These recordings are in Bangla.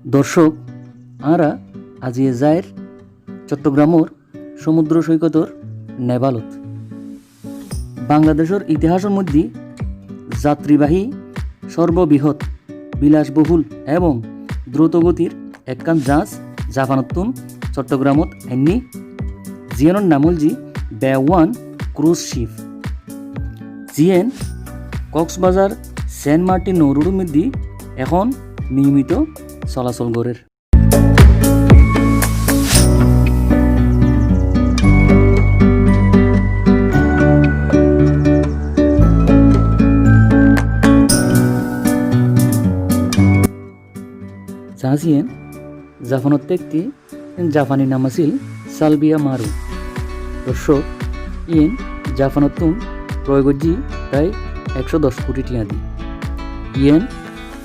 দর্শক আরা আজিয়ে যায়ের চট্টগ্রামর সমুদ্র সৈকতর নেবালত বাংলাদেশের ইতিহাসের মধ্যে যাত্রীবাহী সর্ববৃহৎ বিলাসবহুল এবং দ্রুতগতির একখান জাহাজ জাপানতুন চট্টগ্রামত আইনি জিয়ানোর নাম হল জি বে-1 ক্রুজ শিপ জিয়েন কক্সবাজার সেন্ট মার্টিন নৌরুডের মধ্যে এখন নিয়মিত চলাচল গড়ের জাহাজিয়েন জাপানত একটি জাপানি নাম আছিল সালভিয়া মারু। দর্শক ইয়েন জাপানতুন প্রয়োগজি প্রায় 110 কোটি টিয়া দি ইয়েন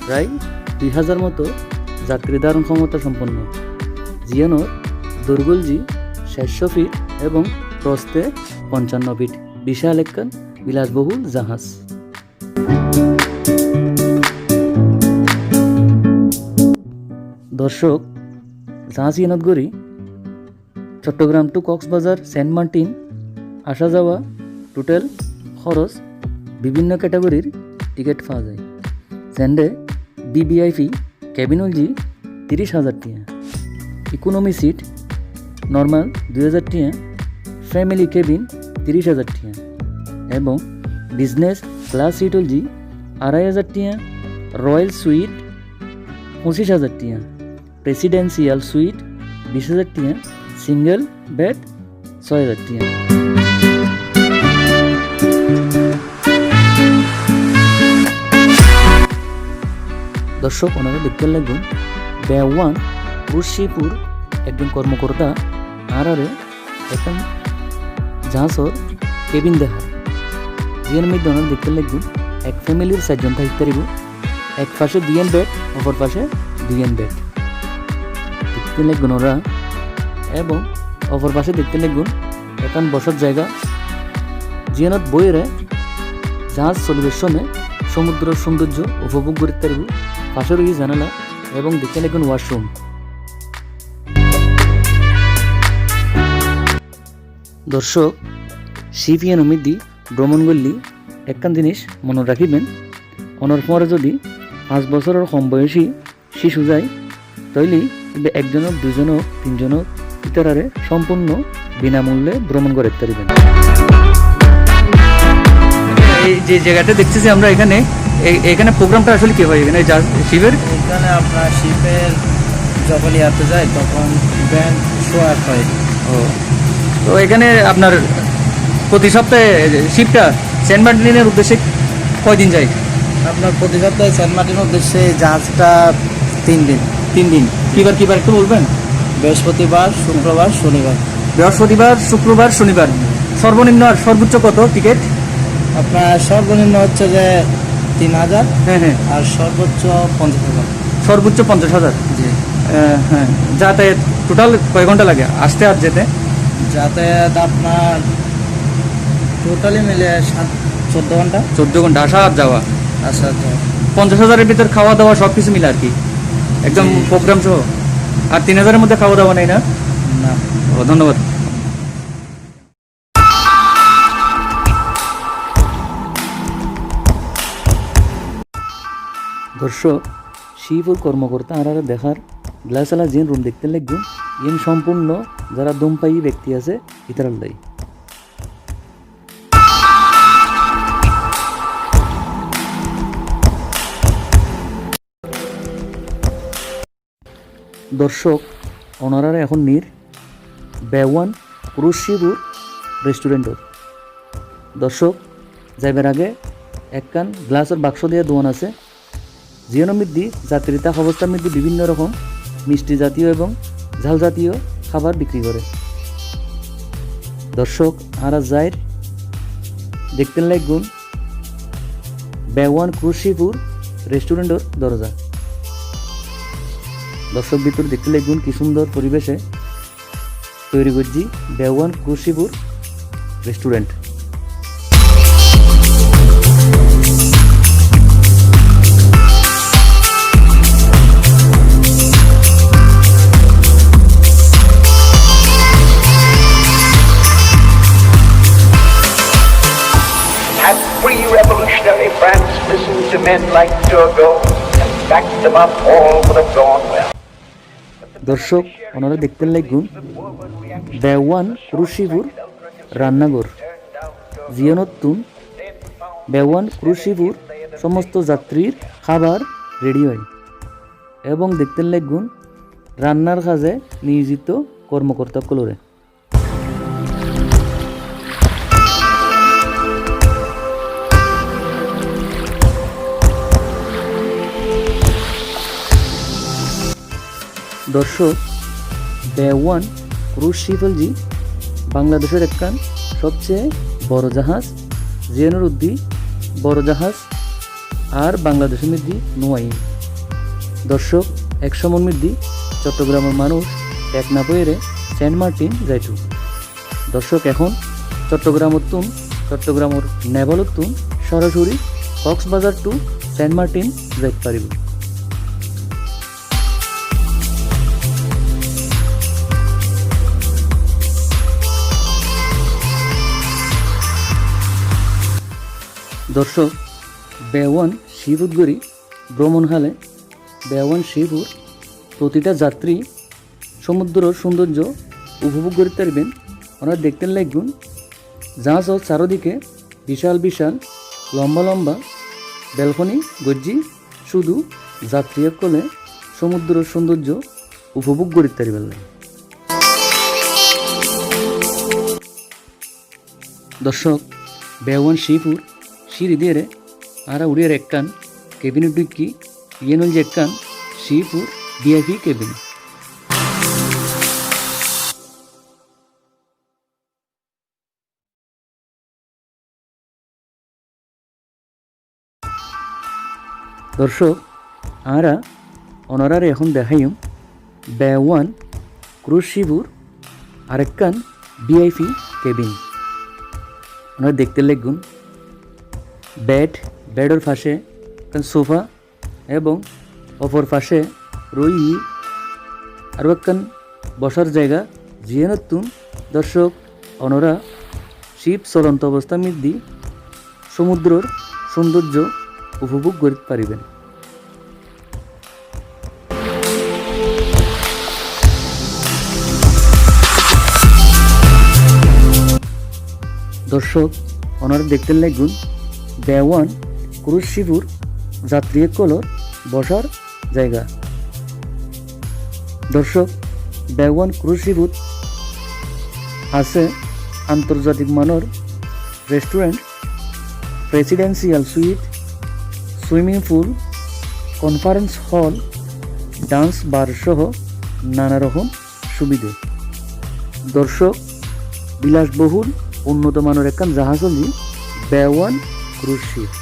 প্রায় 2000 মতো যাত্রী ধারণ ক্ষমতা সম্পন্ন। জিয়ানোর দৈর্ঘ্যজি 600 ফিট এবং প্রস্থে 55 ফিট বিশাল একখান বিলাসবহুল জাহাজ। দর্শক জাহাজ ইয়েনত গড়ি Chittagong to Cox's Bazar Saint Martin আসা যাওয়া টোটাল খরচ বিভিন্ন ক্যাটাগরির টিকিট পাওয়া যায়। যেন্ডে বিবিআইপি ক্যাবিন হলজি 30,000 টিয়া, ইকোনমি সিট নর্মাল 2,000 টিয়া, ফ্যামিলি কেবিন 30,000 টিয়া এবং বিজনেস ক্লাস সিট হলজি 2,500 টিয়া, রয়্যাল সুইট 25,000 টিয়া, প্রেসিডেন্সিয়াল সুইট 20,000 টিয়া, সিঙ্গেল বেড 6,000 টিয়া। দর্শক ওনারা দেখতে লাগবেন বে-1 ক্রুজ শিপুর একজন কর্মকর্তা আরারে এখন জাহাজর কেবিন দেখা জিয়ার মধ্যে ওনারা দেখতে লাগবেন এক ফ্যামিলির 4 জন থাকতে পারিব, এক পাশে 2 বেড অপর পাশে 2 বেড দেখতে লাগবেন ওরা এবং অপর পাশে দেখতে লাগবেন এখন বসার জায়গা জিয়ানত বইয়েরে জাহাজ পরিবেশনে সমুদ্র সৌন্দর্য উপভোগ করতে পারিব। পাশে রয়েছে জানালা এবং দেখতে লাগবেন ওয়াশরুম। দর্শক শিপিয়ান অমিদি ভ্রমণ করলি একখান জিনিস মনে রাখিবেন, অনর পরে যদি 5 বছরের কম বয়সী শিশু যায় তাইলে একজনক 2 জনক 3 জনক ইতারারে সম্পূর্ণ বিনামূল্যে ভ্রমণ করতে পারিবেন। এই যে জায়গাটা দেখতেছি আমরা এখানে এখানে প্রোগ্রামটা আসলে কি হয় এখানে শিপের এখানে আপনার শিপের যখন ইয়াতে যায় তখন ব্যান্ড শো আপ হয়। ও তো এখানে আপনার প্রতি সপ্তাহে শিপটা সেন্ট মার্টিনের উদ্দেশ্যে কয়দিন যায়? আপনার প্রতি সপ্তাহে সেন্ট মার্টিনের উদ্দেশ্যে জাহাজটা 3 দিন। 3 দিন কিবার কিবার একটু বলবেন? বৃহস্পতিবার, শুক্রবার, শনিবার। বৃহস্পতিবার, শুক্রবার, শনিবার। সর্বনিম্ন আর সর্বোচ্চ কত টিকিট? আপনার সর্বনিম্ন হচ্ছে যে 3,000। হ্যাঁ হ্যাঁ। আর সর্বোচ্চ 50,000। সর্বোচ্চ 50,000। জি হ্যাঁ। যাতায়াত টোটাল কয় ঘন্টা লাগে আসতে আর যেতে? যাতায়াত আপনার টোটালি মিলে 14 ঘন্টা। 14 ঘন্টা আসা আর যাওয়া। আচ্ছা 50,000-এর ভিতর খাওয়া দাওয়া সব কিছু মিলে আর কি একদম প্রোগ্রাম সহ। আর 3,000-এর মধ্যে খাওয়া দাওয়া নেই না? না। ও ধন্যবাদ। দর্শক শিপুর কর্মকর্তা আর দেখার গ্লাসালা যে রুম দেখতে লাগবেন ইন সম্পূর্ণ যারা দমপায়ী ব্যক্তি আছে ইতারার লাই। দর্শক ওনারা এখন নির বে-1 ক্রুজ শিপুর রেস্টুরেন্টর। দর্শক যাইবার আগে একখান গ্লাসের বাক্স দিয়ে দোয়ান আছে জিয়ানোর মধ্যে যাত্রী তাক অবস্থার মধ্যে বিভিন্ন রকম মিষ্টি জাতীয় এবং ঝাল জাতীয় খাবার বিক্রি করে। দর্শক আরা যাই দেখতে লাগবেন বে-1 ক্রুজ শিপুর রেস্টুরেন্টর দরজা। দর্শক ভিতর দেখতে লাগবেন কি সুন্দর পরিবেশে তৈরি করছি বে-1 ক্রুজ শিপুর restaurant. them up, all would have gone well. দর্শক ওনারা দেখতেন লাগুন বেওয়ান ক্রুশিপুর রান্নাঘর জিয়ানতুন বেওয়ান ক্রুশিপুর সমস্ত যাত্রীর খাবার রেডি হয় এবং দেখতেন লাগুন রান্নার কাজে নিয়োজিত কর্মকর্তাগুলোরে। দর্শক বেওয়ান ক্রুজ শিপলজি বাংলাদেশের একখান সবচেয়ে বড় জাহাজ জিয়ানুর উদ্দি বড় জাহাজ আর বাংলাদেশের মধ্যে নোয়াই। দর্শক একসময় মধ্যে চট্টগ্রামের মানুষ টেকনা বইরে সেন্ট মার্টিন যাইত। দর্শক এখন চট্টগ্রামের নেভালতুন সরাসরি কক্সবাজার টু সেন্ট মার্টিন যাইতে পারিব। দর্শক বেওয়ান শিবুদগড়ি ভ্রমণ হালে বেওয়ান শিবুর প্রতিটা যাত্রী সমুদ্রের সৌন্দর্য উপভোগ করতে পারবেন। ওনারা দেখতেন লাগুন জাহাজ চারদিকে বিশাল বিশাল লম্বা লম্বা ব্যালকনি গজ্জি শুধু যাত্রী কলে সমুদ্রের সৌন্দর্য উপভোগ করতে পারবেন। দর্শক বেওয়ান শিবুর সিঁড়ি দিয়ে আরা উড়িয়ে একখান কেবিনে ঢুকি ইয়ে নল যে একখান শিবপুর ভিআইপি কেবিন। দর্শক আরা ওনারা এখন দেখাইম বেওয়ান ক্রুজ শিবুর আরেকখান ভিআইপি কেবিন। ওনারা দেখতে লাগুন বেডের পাশে সোফা এবং অপর পাশে রই আরও একখান বসার জায়গা জিয়ানতুন। দর্শক ওনারা শিপ চলন্ত অবস্থা মধ্যে সমুদ্রের সৌন্দর্য উপভোগ করতে পারিবেন। দর্শক ওনারা দেখতে লাগুন বেওয়ান ক্রুজ শিবুর যাত্রী কলর বসার জায়গা। দর্শক বেওয়ান ক্রুজ শিবুর আছে আন্তর্জাতিক মানের restaurant, presidential suite, swimming pool, conference hall, dance bar সহ নানা রকম সুবিধে। দর্শক বিলাসবহুল উন্নত মানের একখান জাহাজ হল Bay One cruise ship.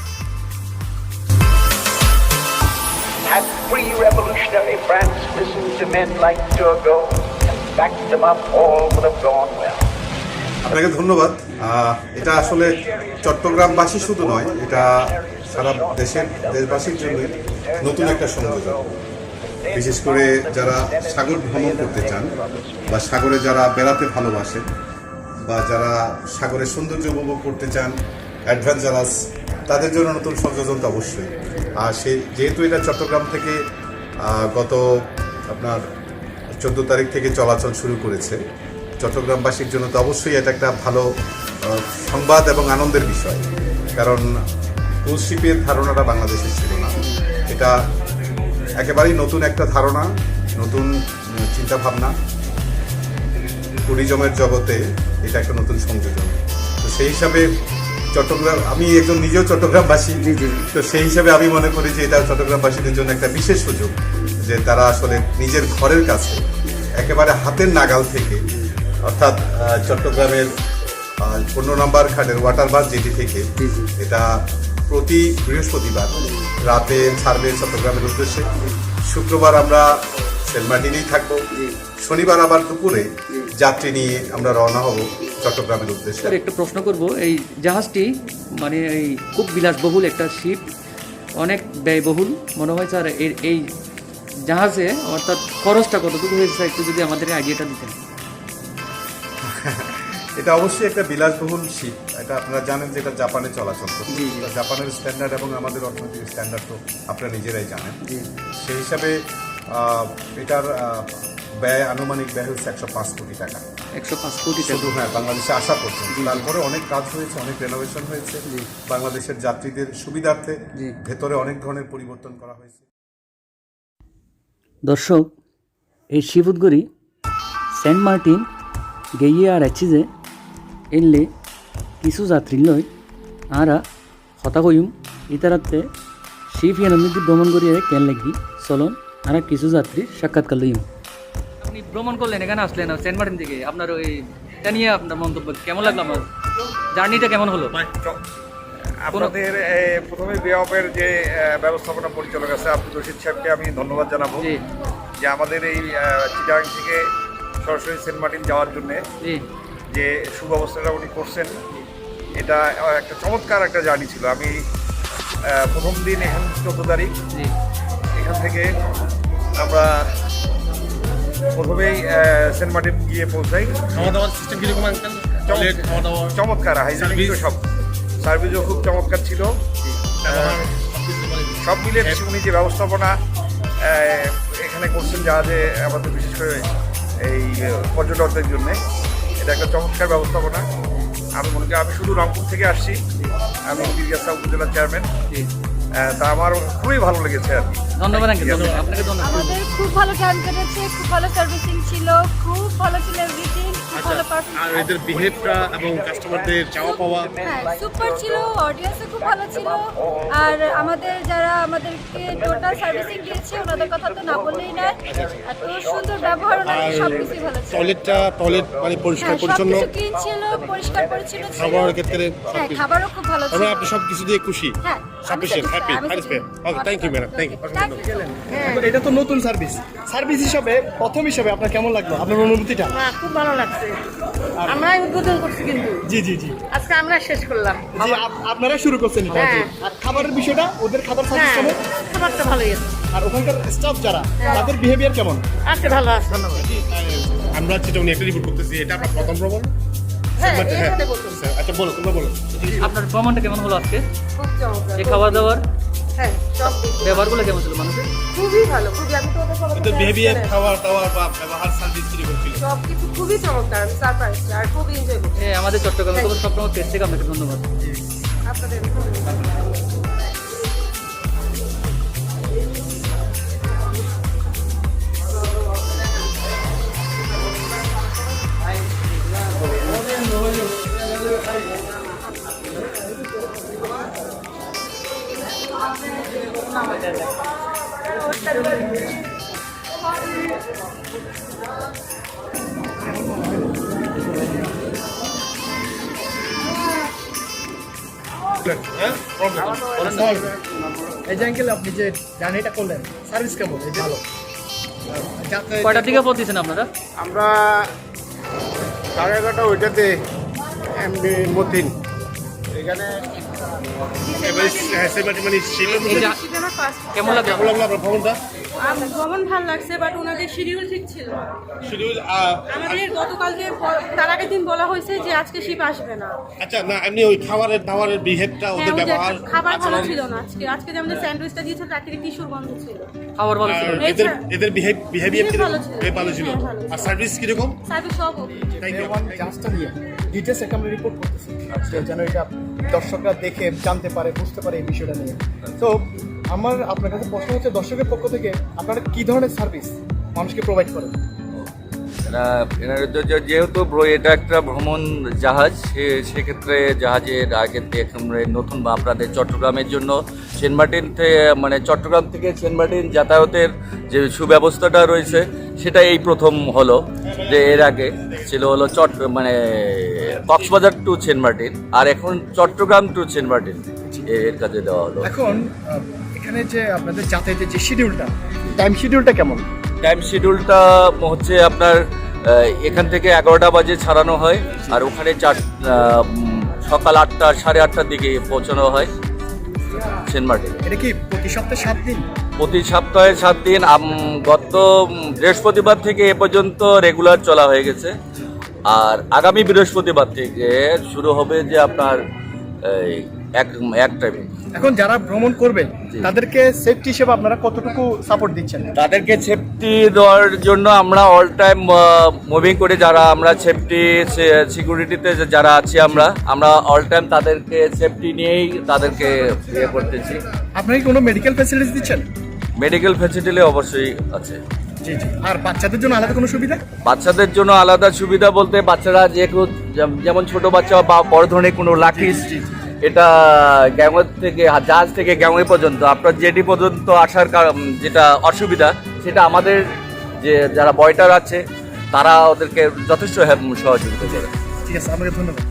Had pre-revolutionary France listened to men like Turgot and backed them up, all would have gone well. আপনাকে ধন্যবাদ। এটা আসলে চট্টগ্রামবাসী শুধু নয়, এটা সারা দেশবাসীর জন্য নতুন একটা সংযোজন। বিশেষ করে যারা সাগর ভ্রমণ করতে চান বা সাগরে যারা বেড়াতে ভালোবাসেন বা যারা সাগরের সৌন্দর্য উপভোগ করতে চান, অ্যাডভেঞ্চারাস, তাদের জন্য নতুন সংযোজন তো অবশ্যই। আর যেহেতু এটা চট্টগ্রাম থেকে গত আপনার 14 তারিখ থেকে চলাচল শুরু করেছে, চট্টগ্রামবাসীর জন্য তো অবশ্যই এটা একটা ভালো সংবাদ এবং আনন্দের বিষয়। কারণ ক্রুজ শিপের ধারণাটা বাংলাদেশের ছিল না, এটা একেবারেই নতুন একটা ধারণা, নতুন চিন্তাভাবনা। ট্যুরিজমের জগতে এটা একটা নতুন সংযোজন। তো সেই হিসাবে চট্টগ্রাম, আমি একজন নিজেও চট্টগ্রামবাসী, তো সেই হিসাবে আমি মনে করি যে এটা চট্টগ্রামবাসীদের জন্য একটা বিশেষ সুযোগ যে তারা আসলে নিজের ঘরের কাছে একেবারে হাতের নাগাল থেকে, অর্থাৎ চট্টগ্রামের 15 নম্বর ঘাটের ওয়াটার বাস জেটি থেকে এটা প্রতি বৃহস্পতিবার রাতে ছাড়বে চট্টগ্রামের উদ্দেশ্যে। শুক্রবার আমরা সেন্ট মার্টিনেই থাকবো, শনিবার আবার দুপুরে যাত্রী নিয়ে আমরা রওনা হব চট্টগ্রামের উদ্দেশ্যে। স্যার একটা প্রশ্ন করব, এই জাহাজটি মানে এই খুব বিলাসবহুল একটা শিপ, অনেক ব্যয়বহুল মনে হয় স্যার, এই জাহাজে অর্থাৎ খরচটা কতটুকু হয়েছে একটু যদি আমাদের আইডিয়াটা দিতেন। এটা অবশ্যই একটা বিলাসবহুল শিপ। এটা আপনারা জানেন যে এটা জাপানে চলাচল করছে। জি, জি। জাপানের স্ট্যান্ডার্ড এবং আমাদের অর্থনৈতিক স্ট্যান্ডার্ড তো আপনারা নিজেরাই জানেন। সেই হিসাবে এটার ব্যয় আনুমানিক ব্যয় হচ্ছে 105 কোটি টাকা 105 কোটি টাকা। শুধু বাংলাদেশে আসা পর্যন্ত। তারপরে অনেক কাজ হয়েছে, অনেক রেনোভেশন হয়েছে বাংলাদেশের যাত্রীদের সুবিধার্থে। ভেতরে অনেক ধরনের পরিবর্তন করা হয়েছে। দর্শক, এই শিবুদগড়ি সেন্ট মার্টিন গেইয়ে আর যে এলে কিছু যাত্রী লয় আরা হতা কইম ইতারাতে শিব ইয়ানন্দি ভ্রমণ করিয়ে কেন লাগি চলন আর কিছু যাত্রীর সাক্ষাৎকার লইম। আপনি ভ্রমণ করলেন, এখানে আসলেন সেন্ট মার্টিন থেকে, আপনার এটা নিয়ে আপনার মন্তব্য কেমন লাগলো? আমার জার্নিটা কেমন হলো? আপনাদের প্রথমে বেওয়াপের যে ব্যবস্থাপনা পরিচালক আছে আব্দুল রশিদ সাহেবকে আমি ধন্যবাদ জানাবো যে আমাদের এই চিটাগাং থেকে সরাসরি সেন্ট মার্টিন যাওয়ার জন্যে যে সুব্যবস্থাটা উনি করছেন, এটা একটা চমৎকার একটা জার্নি ছিল। আমি প্রথম দিন এখান 14 তারিখ এখান থেকে আমরা প্রথমেই সেন্ট মার্টিন গিয়ে পৌঁছাই। চমৎকার হাইজেনিক সব সার্ভিসও খুব চমৎকার ছিল। সব মিলে উনি যে ব্যবস্থাপনা এখানে করছেন জাহাজে আমাদের বিশেষ করে এই পর্যটকদের জন্য, এটা একটা চমৎকার ব্যবস্থাপনা। আমি মনে করি আমি শুধু রংপুর থেকে আসছি, আমি বীরগাছা উপজেলার চেয়ারম্যান, তা আমার খুবই ভালো লেগেছে আর কি। ধন্যবাদ আপনাকে। আমাদের খুব ভালো টাইম কেটেছে, খুব ভালো সার্ভিসিং ছিল, খুব ভালো ছিল এভরিথিং, খুব ভালো পারফরম্যান্স। আর এদের বিহেভটা এবং কাস্টমারদের চাওয়া পাওয়া সুপার ছিল, অডিয়েন্সও খুব ভালো ছিল। আর আমাদের যারা আমাদেরকে টোটাল সার্ভিসিং দিয়েছে ওনাদের কথা তো না বললেই না, এত সুন্দর ব্যবহার, ওনাদের সবকিছুই ভালো ছিল। টয়লেট মানে পরিষ্কার পরিচ্ছন্ন, সবকিছু ক্লিন ছিল, পরিষ্কার পরিচ্ছন্ন ছিল। খাবারের ক্ষেত্রে হ্যাঁ, খাবারও খুব ভালো ছিল। তবে আপনি সবকিছু দিয়ে খুশি? হ্যাঁ, sufficient, happy, satisfied. Okay, thank you madam, thank you. এটা তো নতুন সার্ভিস হিসাবে প্রথম হিসাবে আপনার কেমন লাগলো, আপনার অনুভূতিটা? খুব ভালো লাগছে। আমরা উদ্বোধন করছি কিন্তু জি জি জি আজকে আমরা শেষ করলাম। জি, আপনারা শুরু করছেন এটা। হ্যাঁ। আর খাবারের বিষয়টা, ওদের খাবার সার্ভিস হ্যাঁ, কেমন? খাবারটা ভালোই আছে। আর ওখানকার স্টাফ যারা, তাদের বিহেভিয়ার কেমন? আজকে ভালো আছে, ধন্যবাদ। আমরা চিটং একটা রিপোর্ট করতেছি, এটা আপনার প্রথম ভ্রমণ? হ্যাঁ, হ্যাঁ, এখানে বলুন। আচ্ছা বলো, তোমরা বলো। আপনার ভ্রমণটা কেমন হলো আজকে? খুব চমৎকার। এই খাবার দাবার হ্যাঁ, সব দিক দিয়ে ব্যবহারগুলো কেমন ছিল মানুষের? খুবই ভালো, খুবই। আমি তো ওদের সবার ওদের সাথে বিহেভিয়ার, আসছি। খাওয়া দাওয়া বা ব্যবহার, সার্ভিস কিরকম ছিল? সবকিছু খুবই চমৎকার। আমি সারপ্রাইজ আর খুব এনজয় করছি আমাদের চট্টগ্রামে খবর সবসময় পেজ থেকে আপনাকে ধন্যবাদ। আপনাদের। এই যে আঙ্কেল, আপনি যে জার্নিটা করলেন, সার্ভিস কেমন? এই যে ভালো। কয়টার দিকে পৌঁছেছেন আপনারা? আমরা 11:30 ওইটাতে মতিন এখানে মানে কেমন লাগলো? কেমন লাগলো আপনার ভ্রমণটা? ভ্রমণ ভালো লাগছে, বাট ওনাদের শিডিউল ঠিক ছিল। শিডিউল আমাদের গতকালকে তার আগের দিন বলা হয়েছে যে আজকে শিপ আসবে না। আচ্ছা, না এমনি ওই খাবারের দাবারের বিহেভটা, হ্যাঁ, ওদের ওই যে ব্যবহার, খাবার ভালো ছিল না আজকে যে আমাদের স্যান্ডউইচটা দিয়েছিল তার থেকে টিস্যুর গন্ধ ছিল। খাবার ভালো ছিল? এদের বিহেভিয়ার কিরকম? ভালো ছিল। ভালো ছিল। হ্যাঁ, ভালো ছিল। আর সার্ভিস কিরকম? সার্ভিস সব থ্যাংক ইউ। জাহাজটা নিয়ে ডিটেলস একটা আমরা রিপোর্ট করতেছি, যেন এটা দর্শকরা দেখে জানতে পারে, বুঝতে পারে এই বিষয়টা নিয়ে। তো আমার আপনার কাছে প্রশ্ন হচ্ছে, দর্শকের পক্ষ থেকে আপনারা কি ধরনের সার্ভিস মানুষকে প্রোভাইড করেন? যেহেতু এটা একটা ভ্রমণ জাহাজ, সেক্ষেত্রে জাহাজের আগে নতুন আপনাদের চট্টগ্রামের জন্য সেন্ট মার্টিন মানে চট্টগ্রাম থেকে সেন্ট মার্টিন যাতায়াতের যে সুব্যবস্থাটা রয়েছে সেটা এই প্রথম হলো। যে এর আগে ছিল হলো মানে কক্সবাজার টু সেন্ট মার্টিন, আর এখন চট্টগ্রাম টু সেন্ট মার্টিন এর কাজে দেওয়া হলো। এখন এখানে যে আপনাদের যাতায়াতের যে শিডিউলটা, টাইম শিডিউলটা কেমন? টাইম শিডিউলটা হচ্ছে আপনার এখান থেকে 11টা বাজে ছাড়ানো হয়, আর ওখানে সকাল 8টা 8:30টার দিকে পৌঁছানো হয় সেন্ট মার্টিন। এটা কি প্রতি সপ্তাহে 7 দিন? প্রতি সপ্তাহে 7 দিন। গত বৃহস্পতিবার থেকে এ পর্যন্ত রেগুলার চলা হয়ে গেছে। আর আগামী বৃহস্পতিবার থেকে শুরু হবে যে আপনার এই এক টাইম। এখন যারা ভ্রমণ করবে তাদেরকে সেফটি হিসেবে আপনারা কতটুকু সাপোর্ট দিচ্ছেন? তাদেরকে সেফটি দেওয়ার জন্য আমরা অল টাইম মুভিং করে, যারা আমরা সেফটি সিকিউরিটিতে যারা আছি আমরা অল টাইম তাদেরকে সেফটি নিয়েই তাদেরকে ইয়ে করতেছি। আপনারা কি কোনো মেডিকেল ফ্যাসিলিটি দিচ্ছেন? মেডিকেল ফ্যাসিলিটি অবশ্যই আছে। জি জি। আর বাচ্চাদের জন্য আলাদা কোনো সুবিধা? বাচ্চাদের জন্য আলাদা সুবিধা বলতে বাচ্চারা যেমন ছোট বাচ্চা বা বড় ধরনের কোনো লাকিস, এটা গ্যাংওয়ে থেকে জাহাজ থেকে গ্যাংওয়ে পর্যন্ত আপনার জেটি পর্যন্ত আসার যেটা অসুবিধা, সেটা আমাদের যে যারা বয়টার আছে তারা ওদেরকে যথেষ্ট সহযোগিতা করে। ঠিক আছে, আপনাকে ধন্যবাদ।